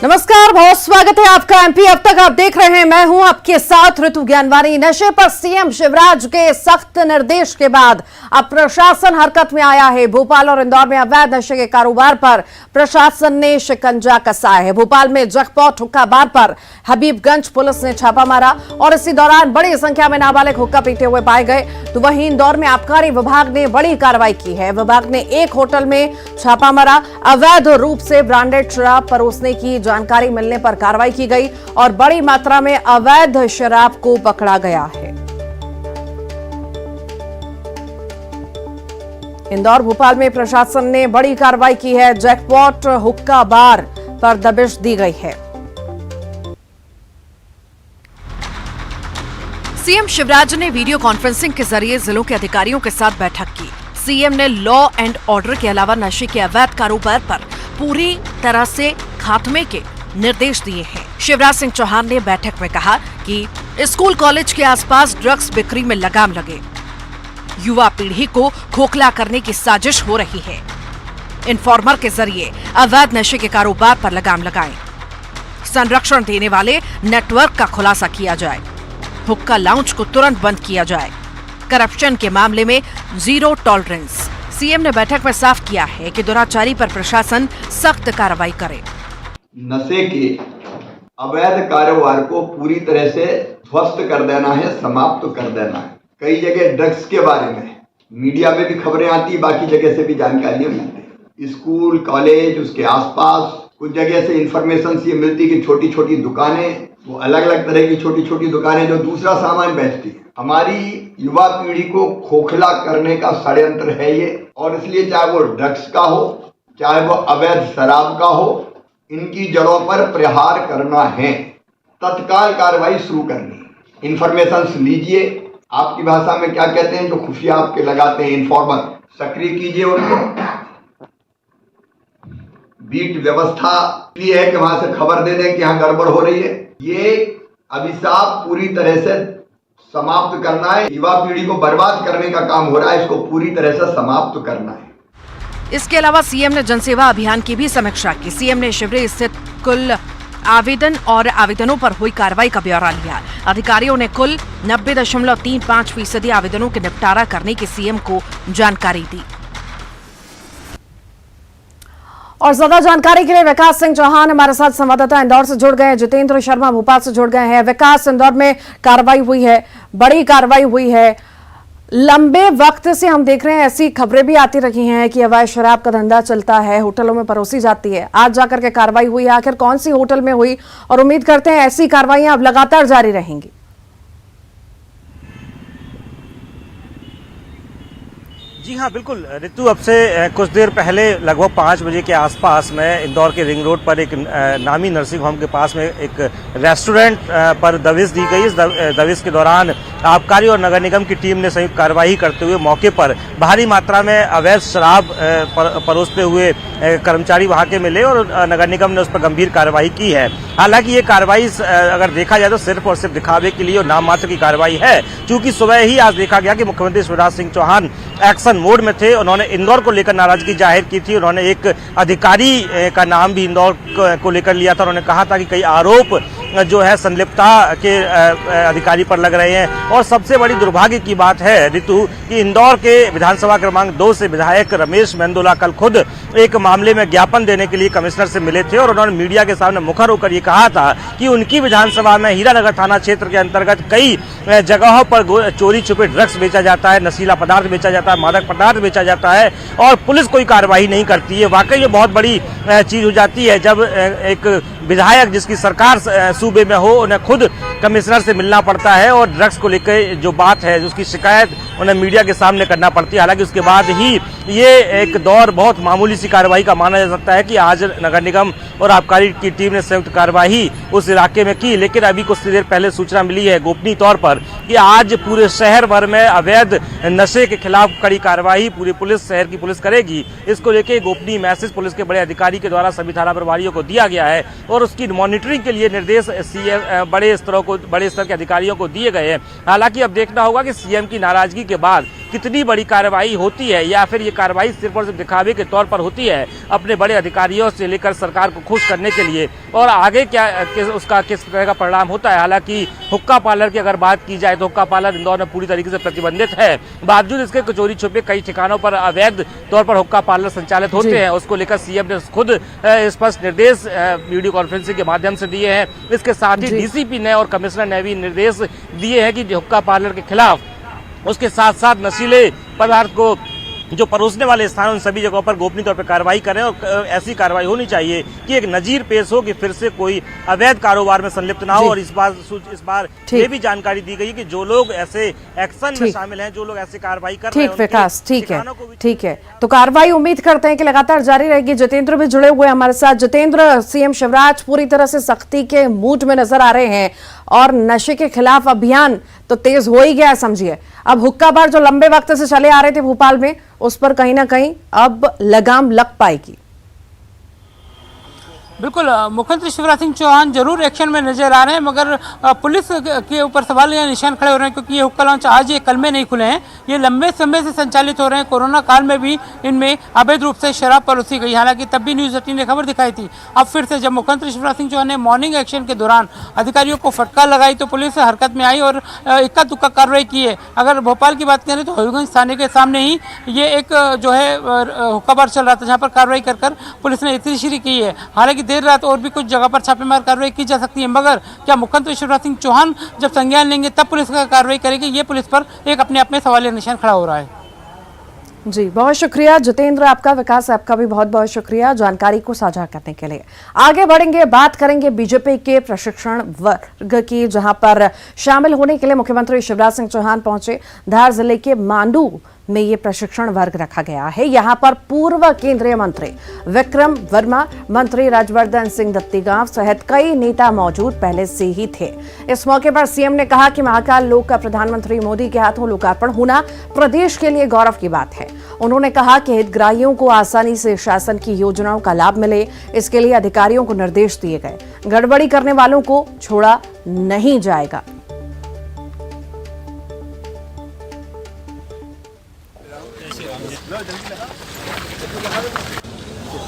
नमस्कार, बहुत स्वागत है आपका एमपी अब तक। आप देख रहे हैं, मैं हूं आपके साथ ऋतु ज्ञानवानी। नशे पर सीएम शिवराज के सख्त निर्देश के बाद अब प्रशासन हरकत में आया है। भोपाल और इंदौर में अवैध नशे के कारोबार पर प्रशासन ने शिकंजा कसा है। भोपाल में जगपॉट हुक्का बार पर हबीबगंज पुलिस ने छापा मारा और इसी दौरान बड़ी संख्या में नाबालिग हुक्का पीते हुए पाए गए। तो वहीं इंदौर में आबकारी विभाग ने बड़ी कार्रवाई की है। विभाग ने एक होटल में छापा मारा। अवैध रूप से ब्रांडेड शराब परोसने की जानकारी मिलने पर कार्रवाई की गई और बड़ी मात्रा में अवैध शराब को पकड़ा गया है। इंदौर भोपाल में प्रशासन ने बड़ी कार्रवाई की है। जैकपॉट हुक्का बार पर दबिश दी गई है। सीएम शिवराज ने वीडियो कॉन्फ्रेंसिंग के जरिए जिलों के अधिकारियों के साथ बैठक की। सीएम ने लॉ एंड ऑर्डर के अलावा नशे के अवैध कारोबार पर पूरी तरह से खात्मे के निर्देश दिए हैं। शिवराज सिंह चौहान ने बैठक में कहा कि स्कूल कॉलेज के आसपास ड्रग्स बिक्री में लगाम लगे। युवा पीढ़ी को खोखला करने की साजिश हो रही है। इन्फॉर्मर के जरिए अवैध नशे के कारोबार पर लगाम लगाएं। संरक्षण देने वाले नेटवर्क का खुलासा किया जाए। हुक्का लाउंज को तुरंत बंद किया जाए। करप्शन के मामले में जीरो टॉलरेंस। सीएम ने बैठक में साफ किया है कि दुराचारी पर प्रशासन सख्त कार्रवाई करे। नशे के अवैध कारोबार को पूरी तरह से ध्वस्त कर देना है, समाप्त कर देना है। कई जगह ड्रग्स के बारे में मीडिया में भी खबरें आती, बाकी जगह से भी जानकारियां मिलती। स्कूल कॉलेज उसके आसपास कुछ जगह से इंफॉर्मेशन ये मिलती कि छोटी छोटी दुकानें, वो अलग अलग तरह की छोटी छोटी दुकानें जो दूसरा सामान बेचती है। हमारी युवा पीढ़ी को खोखला करने का षड्यंत्र है ये, और इसलिए चाहे वो ड्रग्स का हो चाहे वो अवैध शराब का हो, इनकी जड़ों पर प्रहार करना है। तत्काल कार्रवाई शुरू करनी। इंफॉर्मेशन लीजिए, आपकी भाषा में क्या कहते हैं जो खुफिया आपके लगाते हैं, इन्फॉर्मर, सक्रिय कीजिए उनको। बीट व्यवस्था ये है कि वहां से खबर दे दें कि यहाँ गड़बड़ हो रही है। ये अभिशाप पूरी तरह से समाप्त करना है। युवा पीढ़ी को बर्बाद करने का काम हो रहा है, इसको पूरी तरह से समाप्त करना है। इसके अलावा सीएम ने जनसेवा अभियान की भी समीक्षा की। सीएम ने शिवरे स्थित कुल आवेदन और आवेदनों पर हुई कार्रवाई का ब्यौरा लिया। अधिकारियों ने कुल 90.35% आवेदनों के निपटारा करने की सीएम को जानकारी दी। और ज्यादा जानकारी के लिए विकास सिंह चौहान हमारे साथ संवाददाता इंदौर से जुड़ गए हैं। जितेंद्र शर्मा भोपाल से जुड़ गए हैं। विकास, इंदौर में कार्रवाई हुई है, बड़ी कार्रवाई हुई है। लंबे वक्त से हम देख रहे हैं, ऐसी खबरें भी आती रही हैं कि अवैध शराब का धंधा चलता है, होटलों में परोसी जाती है। आज जाकर के कार्रवाई हुई है, आखिर कौन सी होटल में हुई, और उम्मीद करते हैं ऐसी कार्रवाइयां अब लगातार जारी रहेंगी। जी हाँ, बिल्कुल ऋतु। अब से कुछ देर पहले लगभग 5 बजे के आसपास में इंदौर के रिंग रोड पर एक नामी नर्सिंग होम के पास में एक रेस्टोरेंट पर दबिश दी गई। इस दबिश के दौरान आबकारी और नगर निगम की टीम ने संयुक्त कार्रवाई करते हुए मौके पर भारी मात्रा में अवैध शराब परोसते हुए कर्मचारी वहां के मिले और नगर निगम ने उस पर गंभीर कार्रवाई की है। हालांकि ये कार्रवाई अगर देखा जाए तो सिर्फ और सिर्फ दिखावे के लिए और नाम मात्र की कार्रवाई है, क्योंकि सुबह ही आज देखा गया कि मुख्यमंत्री शिवराज सिंह चौहान एक्शन मोड में थे। उन्होंने इंदौर को लेकर नाराजगी जाहिर की थी। उन्होंने एक अधिकारी का नाम भी इंदौर को लेकर लिया था। उन्होंने कहा था कि कई आरोप जो है संलिप्तता के अधिकारी पर लग रहे हैं। और सबसे बड़ी दुर्भाग्य की बात है ऋतु कि इंदौर के विधानसभा क्रमांक 2 से विधायक रमेश मेंदोला कल खुद एक मामले में ज्ञापन देने के लिए कमिश्नर से मिले थे और उन्होंने मीडिया के सामने मुखर होकर ये कहा था कि उनकी विधानसभा में हीरानगर थाना क्षेत्र के अंतर्गत कई जगहों पर चोरी छुपे ड्रग्स बेचा जाता है, नशीला पदार्थ बेचा जाता है, मादक पदार्थ बेचा जाता है और पुलिस कोई कार्रवाई नहीं करती है। वाकई ये बहुत बड़ी चीज हो जाती है जब एक विधायक जिसकी सरकार सूबे में हो, उन्हें खुद कमिश्नर से मिलना पड़ता है और ड्रग्स को लेकर जो बात है उसकी शिकायत उन्हें मीडिया के सामने करना पड़ती है। हालांकि उसके बाद ही ये एक दौर बहुत मामूली सी कार्रवाई का माना जा सकता है कि आज नगर निगम और आबकारी की टीम ने संयुक्त कार्रवाई उस इलाके में की। लेकिन अभी कुछ देर पहले सूचना मिली है गोपनीय तौर पर कि आज पूरे शहर भर में अवैध नशे के खिलाफ कड़ी कार्रवाई पूरी पुलिस, शहर की पुलिस करेगी। इसको लेकर गोपनीय मैसेज पुलिस के बड़े अधिकारी के द्वारा सभी थाना प्रभारियों को दिया गया है और उसकी मॉनिटरिंग के लिए निर्देश बड़े स्तरों को, बड़े स्तर के अधिकारियों को दिए गए हैं। हालांकि अब देखना होगा कि सीएम की नाराजगी के बाद कितनी बड़ी कार्रवाई होती है, या फिर ये कार्रवाई सिर्फ और सिर्फ दिखावे के तौर पर होती है अपने बड़े अधिकारियों से लेकर सरकार को खुश करने के लिए, और आगे उसका किस तरह का परिणाम होता है। हालांकि हुक्का पार्लर की अगर बात की जाए तो हुक्का पार्लर इंदौर में पूरी तरीके से प्रतिबंधित है। बावजूद इसके चोरी छुपे कई ठिकानों पर अवैध तौर पर हुक्का पार्लर संचालित होते हैं। उसको लेकर सीएम ने खुद स्पष्ट निर्देश वीडियो कॉन्फ्रेंसिंग के माध्यम से दिए हैं। इसके साथ ही डीसीपी ने और कमिश्नर ने भी निर्देश दिए हैं कि हुक्का पार्लर के खिलाफ, उसके साथ साथ नशीले पदार्थ को जो परोसने वाले स्थान उन सभी जगहों पर गोपनीय तौर पर कार्रवाई करें, और ऐसी कार्रवाई होनी चाहिए कि एक नजीर पेश हो कि फिर से कोई अवैध कारोबार में संलिप्त ना हो। और इस बार ये भी जानकारी दी गई है कि जो लोग ऐसे एक्शन में शामिल हैं, जो लोग ऐसे कार्रवाई कर रहे हैं, ठीक विकास, ठीक है, तो कार्रवाई उम्मीद करते हैं कि लगातार जारी रहेगी। जितेंद्र भी जुड़े हुए हमारे साथ। जितेंद्र, सीएम शिवराज पूरी तरह से सख्ती के मूड में नजर आ रहे हैं और नशे के खिलाफ अभियान तो तेज हो ही गया है समझिए। अब हुक्का बार जो लंबे वक्त से चले आ रहे थे भोपाल में, उस पर कहीं ना कहीं अब लगाम लग पाएगी। बिल्कुल, मुख्यमंत्री शिवराज सिंह चौहान जरूर एक्शन में नजर आ रहे हैं, मगर पुलिस के ऊपर सवाल या निशान खड़े हो रहे हैं, क्योंकि ये हुक्का लॉन्च आज ये कल में नहीं खुले हैं, ये लंबे समय से संचालित हो रहे हैं। कोरोना काल में भी इनमें अवैध रूप से शराब परोसी गई, हालांकि तब भी न्यूज़ 18 ने खबर दिखाई थी। अब फिर से जब मुख्यमंत्री शिवराज सिंह चौहान ने मॉर्निंग एक्शन के दौरान अधिकारियों को फटकार लगाई तो पुलिस हरकत में आई और इक्का दुक्का कार्रवाई की है। अगर भोपाल की बात करें तो हबीबगंज थाने के सामने ही ये एक जो है हुक्का बार चल रहा था, जहाँ पर कार्रवाई कर पुलिस ने इतनी की है। हालांकि देर रात और भी कुछ जगह पर छापेमार कार्रवाई की जा सकती है, मगर क्या मुख्यमंत्री शिवराज सिंह चौहान जब संज्ञान लेंगे तब पुलिस का कार्रवाई करेगी, ये पुलिस पर एक अपने आप में सवालिया निशान खड़ा हो रहा है। जी, बहुत शुक्रिया जितेंद्र आपका। विकास, आपका भी बहुत बहुत शुक्रिया जानकारी को साझा करने के लिए। आगे बढ़ेंगे, बात करेंगे बीजेपी के प्रशिक्षण वर्ग की, जहां पर शामिल होने के लिए मुख्यमंत्री शिवराज सिंह चौहान पहुंचे। धार जिले के मांडू में ये प्रशिक्षण वर्ग रखा गया है। यहां पर पूर्व केंद्रीय मंत्री विक्रम वर्मा, मंत्री राजवर्धन सिंह दत्तीगांव सहित कई नेता मौजूद पहले से ही थे। इस मौके पर सीएम ने कहा कि महाकाल लोक का प्रधानमंत्री मोदी के हाथों लोकार्पण होना प्रदेश के लिए गौरव की बात है। उन्होंने कहा कि हितग्राहियों को आसानी से शासन की योजनाओं का लाभ मिले, इसके लिए अधिकारियों को निर्देश दिए गए। गड़बड़ी करने वालों को छोड़ा नहीं जाएगा।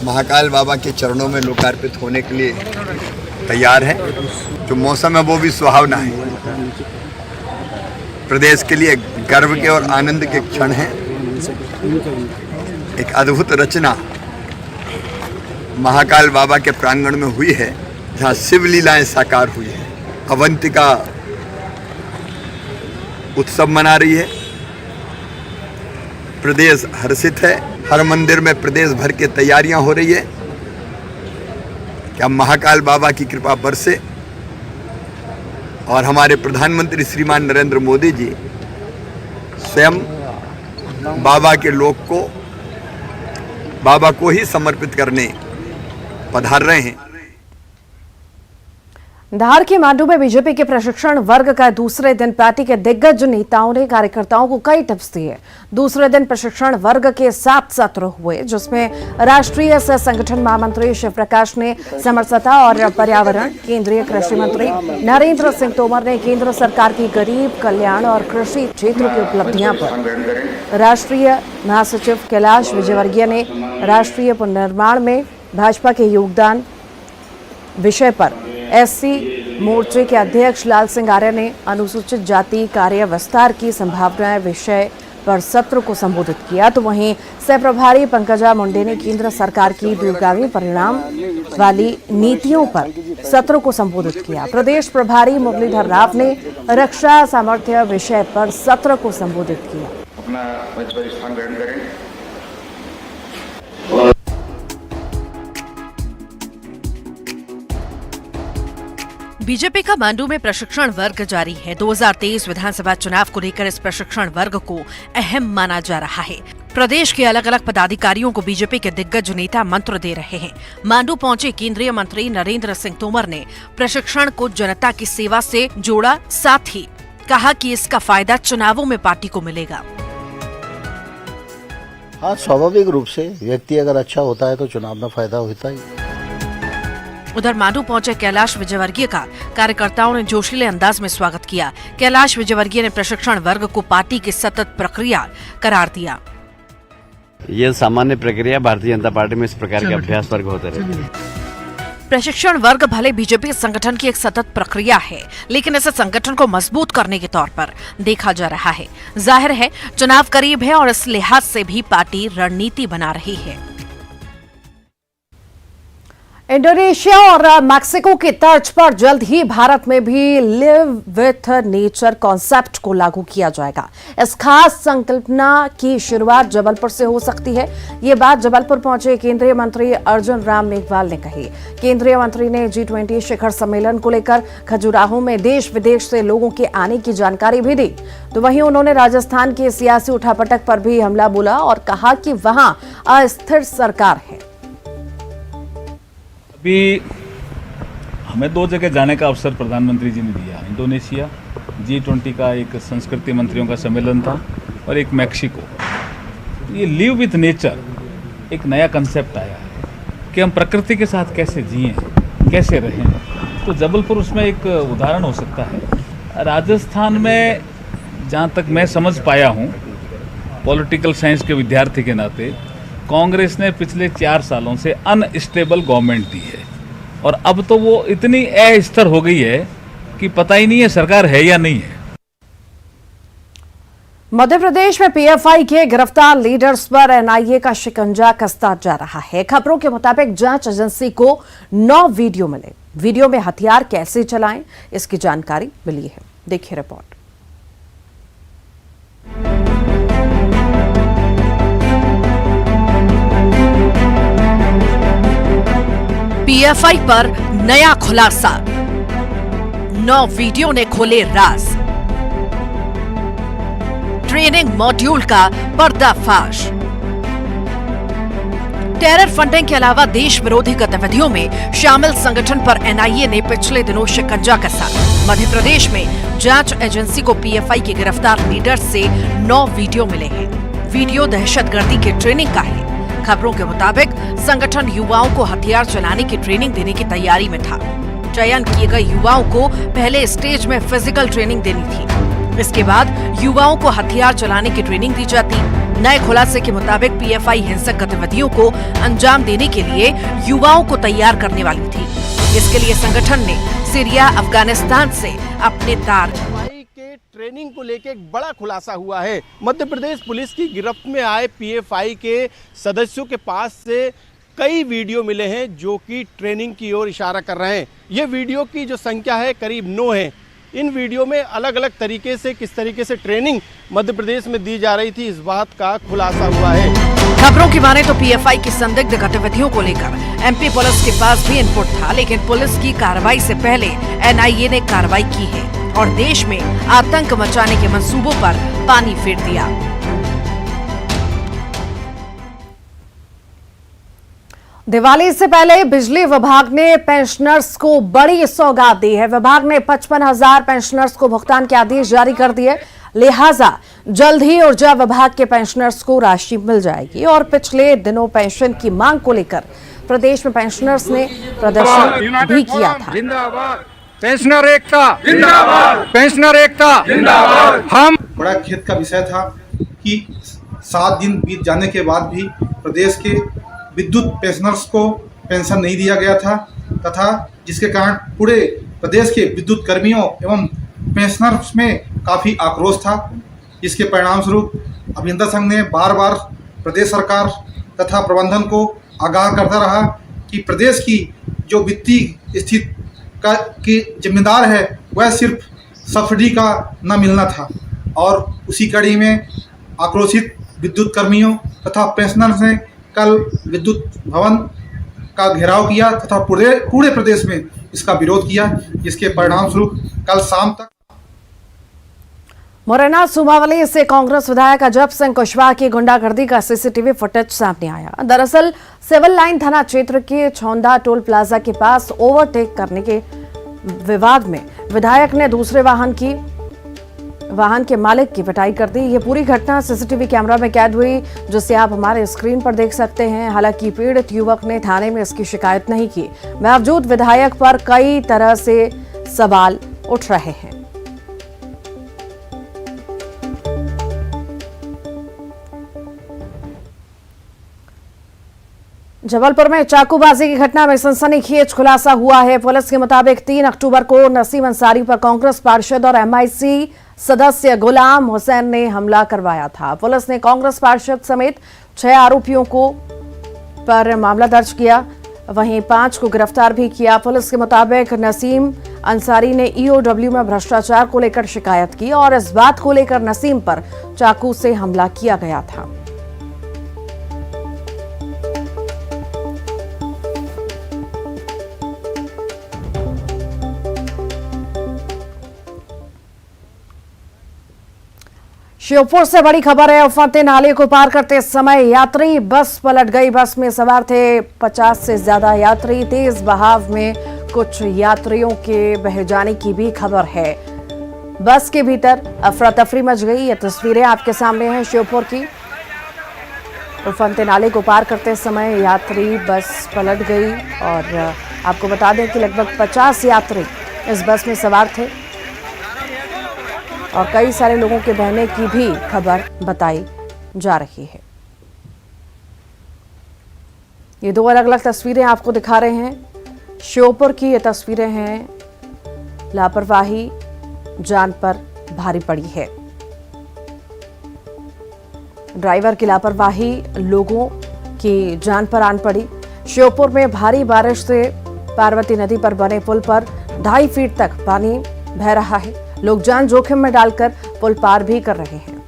महाकाल बाबा के चरणों में लोकार्पित होने के लिए तैयार है। जो मौसम है वो भी सुहावना है। प्रदेश के लिए गर्व के और आनंद के क्षण हैं। एक अद्भुत रचना महाकाल बाबा के प्रांगण में हुई है, जहाँ शिव लीलाएं साकार हुई है। अवंतिका उत्सव मना रही है। प्रदेश हर्षित है। हर मंदिर में प्रदेश भर की तैयारियां हो रही है। क्या महाकाल बाबा की कृपा बरसे और हमारे प्रधानमंत्री श्रीमान नरेंद्र मोदी जी स्वयं बाबा के लोक को, बाबा को ही समर्पित करने पधार रहे हैं। धार के मांडू में बीजेपी के प्रशिक्षण वर्ग का दूसरे दिन पार्टी के दिग्गज नेताओं ने कार्यकर्ताओं को कई टिप्स दिए। दूसरे दिन प्रशिक्षण वर्ग के 7 सत्र हुए, जिसमें राष्ट्रीय सह संगठन महामंत्री शिव प्रकाश ने समरसता और पर्यावरण, केंद्रीय कृषि मंत्री नरेंद्र सिंह तोमर ने केंद्र सरकार की गरीब कल्याण और कृषि क्षेत्र की उपलब्धियां पर, राष्ट्रीय महासचिव कैलाश विजयवर्गीय ने राष्ट्रीय पुनर्निर्माण में भाजपा के योगदान विषय पर, एससी मोर्चे के अध्यक्ष लाल सिंह आर्य ने अनुसूचित जाति कार्य विस्तार की संभावनाएं विषय पर सत्र को संबोधित किया, तो वहीं सह प्रभारी पंकजा मुंडे ने केंद्र सरकार की दूरगामी परिणाम वाली नीतियों पर सत्र को संबोधित किया। प्रदेश प्रभारी मुरलीधर राव ने रक्षा सामर्थ्य विषय पर सत्र को संबोधित किया। अपना मंच पर स्थान ग्रहण करें। बीजेपी का मांडू में प्रशिक्षण वर्ग जारी है। 2023 विधानसभा चुनाव को लेकर इस प्रशिक्षण वर्ग को अहम माना जा रहा है। प्रदेश के अलग अलग पदाधिकारियों को बीजेपी के दिग्गज नेता मंत्र दे रहे हैं। मांडू पहुंचे केंद्रीय मंत्री नरेंद्र सिंह तोमर ने प्रशिक्षण को जनता की सेवा से जोड़ा, साथ ही कहा कि इसका फायदा चुनावों में पार्टी को मिलेगा। हाँ, स्वाभाविक रूप से व्यक्ति अगर अच्छा होता है तो चुनाव में फायदा होता ही। उधर मांडू पहुंचे कैलाश विजयवर्गीय का कार्यकर्ताओं ने जोशीले अंदाज में स्वागत किया। कैलाश विजयवर्गीय ने प्रशिक्षण वर्ग को पार्टी की सतत प्रक्रिया करार दिया। ये सामान्य प्रक्रिया भारतीय जनता पार्टी में इस प्रकार के अभ्यास वर्ग होते रहते हैं। प्रशिक्षण वर्ग भले बीजेपी संगठन की एक सतत प्रक्रिया है, लेकिन इसे संगठन को मजबूत करने के तौर पर देखा जा रहा है। जाहिर है चुनाव करीब है और इस लिहाज से भी पार्टी रणनीति बना रही है। इंडोनेशिया और मैक्सिको की तर्ज पर जल्द ही भारत में भी लिव विथ नेचर कॉन्सेप्ट को लागू किया जाएगा। इस खास संकल्पना की शुरुआत जबलपुर से हो सकती है। ये बात जबलपुर पहुंचे केंद्रीय मंत्री अर्जुन राम मेघवाल ने कही। केंद्रीय मंत्री ने G20 शिखर सम्मेलन को लेकर खजुराहो में देश विदेश से लोगों के आने की जानकारी भी दी। तो वहीं उन्होंने राजस्थान की सियासी उठापटक पर भी हमला बोला और कहा कि वहां अस्थिर सरकार है। अभी हमें 2 जगह जाने का अवसर प्रधानमंत्री जी ने दिया। इंडोनेशिया G20 का एक संस्कृति मंत्रियों का सम्मेलन था और एक मैक्सिको। ये लिव विथ नेचर एक नया कंसेप्ट आया है कि हम प्रकृति के साथ कैसे जिएं, कैसे रहें। तो जबलपुर उसमें एक उदाहरण हो सकता है। राजस्थान में जहाँ तक मैं समझ पाया हूँ, पॉलिटिकल साइंस के विद्यार्थी के नाते, कांग्रेस ने पिछले 4 सालों से अनस्टेबल गवर्नमेंट दी है और अब तो वो इतनी अस्थिर हो गई है कि पता ही नहीं है सरकार है या नहीं है। मध्य प्रदेश में पीएफआई के गिरफ्तार लीडर्स पर एनआईए का शिकंजा कसता जा रहा है। खबरों के मुताबिक जांच एजेंसी को 9 वीडियो मिले। वीडियो में हथियार कैसे चलाएं, इसकी जानकारी मिली है। देखिए रिपोर्ट। पीएफआई पर नया खुलासा, 9 वीडियो ने खोले राज। ट्रेनिंग मॉड्यूल का पर्दाफाश। टेरर फंडिंग के अलावा देश विरोधी गतिविधियों में शामिल संगठन पर एनआईए ने पिछले दिनों शिकंजा कसा। मध्य प्रदेश में जांच एजेंसी को पीएफआई के गिरफ्तार लीडर से 9 वीडियो मिले हैं। वीडियो दहशतगर्दी की ट्रेनिंग का है। खबरों के मुताबिक संगठन युवाओं को हथियार चलाने की ट्रेनिंग देने की तैयारी में था। चयन किए गए युवाओं को पहले स्टेज में फिजिकल ट्रेनिंग देनी थी। इसके बाद युवाओं को हथियार चलाने की ट्रेनिंग दी जाती। नए खुलासे के मुताबिक पीएफआई हिंसक गतिविधियों को अंजाम देने के लिए युवाओं को तैयार करने वाली थी। इसके लिए संगठन ने सीरिया, अफगानिस्तान से अपने तार के ट्रेनिंग को लेकर एक बड़ा खुलासा हुआ है। मध्य प्रदेश पुलिस की गिरफ्त में आए पीएफआई के सदस्यों के पास से कई वीडियो मिले हैं जो कि ट्रेनिंग की ओर इशारा कर रहे हैं। ये वीडियो की जो संख्या है करीब 9 है। इन वीडियो में अलग अलग तरीके से किस तरीके से ट्रेनिंग मध्य प्रदेश में दी जा रही थी, इस बात का खुलासा हुआ है। खबरों की माने तो पीएफआई की संदिग्ध गतिविधियों को लेकर एमपी पुलिस के पास भी इनपुट था, लेकिन पुलिस की कार्रवाई से पहले एनआईए ने कार्रवाई की है और देश में आतंक मचाने के मंसूबों पर पानी फेर दिया। दिवाली से पहले बिजली विभाग ने पेंशनर्स को बड़ी सौगात दी है। विभाग ने 55,000 पेंशनर्स को भुगतान के आदेश जारी कर दिए। लिहाजा जल्द ही ऊर्जा विभाग के पेंशनर्स को राशि मिल जाएगी। और पिछले दिनों पेंशन की मांग को लेकर प्रदेश में पेंशनर्स ने प्रदर्शन भी किया था। पेंशनर एकता जिंदाबाद, पेंशनर एकता जिंदाबाद। हम बड़ा खेद का विषय था कि 7 दिन बीत जाने के बाद भी प्रदेश के विद्युत पेंशनर्स को पेंशन नहीं दिया गया था तथा जिसके कारण पूरे प्रदेश के विद्युत कर्मियों एवं पेंशनर्स में काफ़ी आक्रोश था। इसके परिणाम स्वरूप अभियंता संघ ने बार बार प्रदेश सरकार तथा प्रबंधन को आगाह करता रहा कि प्रदेश की जो वित्तीय स्थिति का की जिम्मेदार है वह सिर्फ सब्सिडी का न मिलना था। और उसी कड़ी में आक्रोशित विद्युत कर्मियों तथा पेंशनर्स ने कल विद्युत भवन का घेराव किया तथा पूरे प्रदेश में इसका विरोध किया, जिसके परिणाम स्वरूप कल शाम तक मुरैना सुमावली से कांग्रेस विधायक अजब सिंह कुशवाहा की गुंडागर्दी का सीसीटीवी फुटेज सामने आया। दरअसल सिविल लाइन थाना क्षेत्र के छौंदा टोल प्लाजा के पास ओवरटेक करने के विवाद में विधायक ने दूसरे वाहन की वाहन के मालिक की पिटाई कर दी। ये पूरी घटना सीसीटीवी कैमरा में कैद हुई, जिसे आप हमारे स्क्रीन पर देख सकते हैं। हालांकि पीड़ित युवक ने थाने में इसकी शिकायत नहीं की। बावजूद विधायक पर कई तरह से सवाल उठ रहे हैं। जबलपुर में चाकूबाजी की घटना में सनसनीखेज खुलासा हुआ है। पुलिस के मुताबिक 3 अक्टूबर को नसीम अंसारी पर कांग्रेस पार्षद और MIC सदस्य गुलाम हुसैन ने हमला करवाया था। पुलिस ने कांग्रेस पार्षद समेत 6 आरोपियों पर मामला दर्ज किया, वहीं 5 को गिरफ्तार भी किया। पुलिस के मुताबिक नसीम अंसारी ने EOW में भ्रष्टाचार को लेकर शिकायत की और इस बात को लेकर नसीम पर चाकू से हमला किया गया था। श्योपुर से बड़ी खबर है। उफनते नाले को पार करते समय यात्री बस पलट गई। बस में सवार थे 50 से ज्यादा यात्री। तेज बहाव में कुछ यात्रियों के बह जाने की भी खबर है। बस के भीतर अफरा तफरी मच गई। ये तस्वीरें आपके सामने हैं श्योपुर की। उफनते नाले को पार करते समय यात्री बस पलट गई और आपको बता दें कि लगभग 50 यात्री इस बस में सवार थे और कई सारे लोगों के बहने की भी खबर बताई जा रही है। ये 2 अलग अलग तस्वीरें आपको दिखा रहे हैं। श्योपुर की ये तस्वीरें हैं। लापरवाही जान पर भारी पड़ी है। ड्राइवर की लापरवाही लोगों की जान पर आन पड़ी। श्योपुर में भारी बारिश से पार्वती नदी पर बने पुल पर 2.5 फीट तक पानी बह रहा है। लोग जान जोखिम में डालकर पुल पार भी कर रहे हैं।